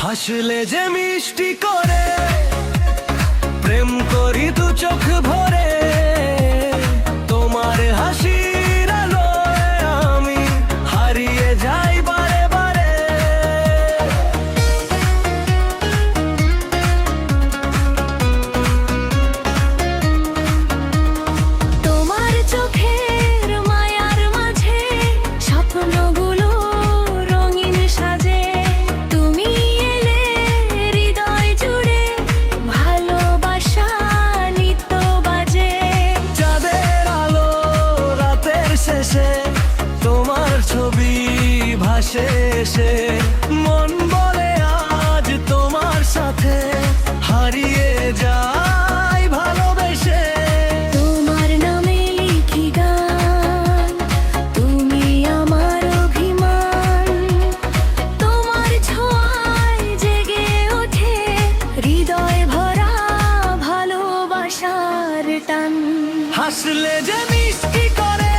হাসলে যে মিষ্টি করে প্রেম করি দু চোখ ভরে, তোমার হাসির আলোয় আমি হারিয়ে যাই বারে বারে। তোমার চোখের মায়ার মাঝে স্বপ্নগুলো রঙিন সাজে, তুমি এলে হৃদয় জুড়ে ভালোবাসা নিত্য বাজে। চাঁদের আলো রাতের শেষে তোমার ছবি ভাসে এসে, মন বলে আজ তোমার সাথে হারিয়ে যাই ভালোবেসে। তোমার নামে লিখি গান, তুমি আমার অভিমান, তোমার ছোঁয়ায় জেগে ওঠে হৃদয় ভরা ভালোবাসার টান। হাসলে যে মিষ্টি করে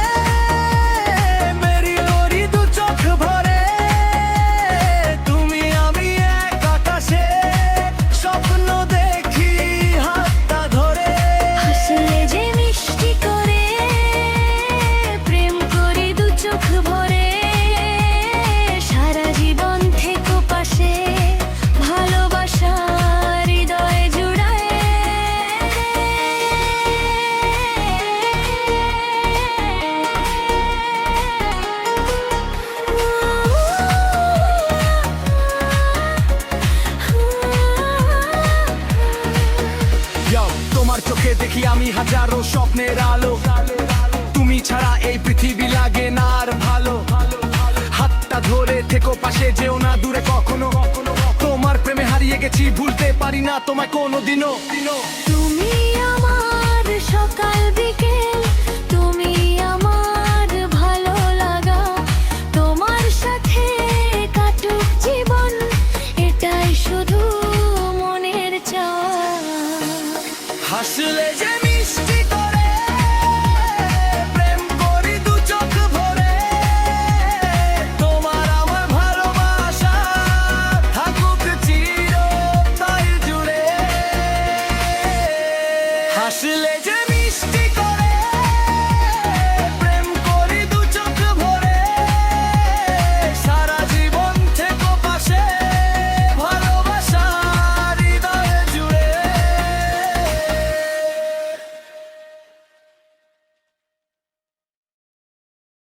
মেরি ওরি দু চোখ ভরে, তুমি আমি এক আকাশে স্বপ্ন দেখি হাতটা ধরে। হাসলে যে মিষ্টি করে প্রেম করি দু চোখ ভরে, সারা জীবন থেকো পাশে ভালোবাসা হৃদয় জুড়ায়। তোমার চোখে দেখি আমি হাজারো স্বপ্নের আলো, তুমি ছাড়া এই পৃথিবী লাগে না আর ভালো। হাতটা ধরে থেকো পাশে, যেও না দূরে কখনো। তোমার প্রেমে হারিয়ে গেছি, ভুলতে পারি না তোমায় কোনোদিনও। তুমি আমার সকাল বিকেল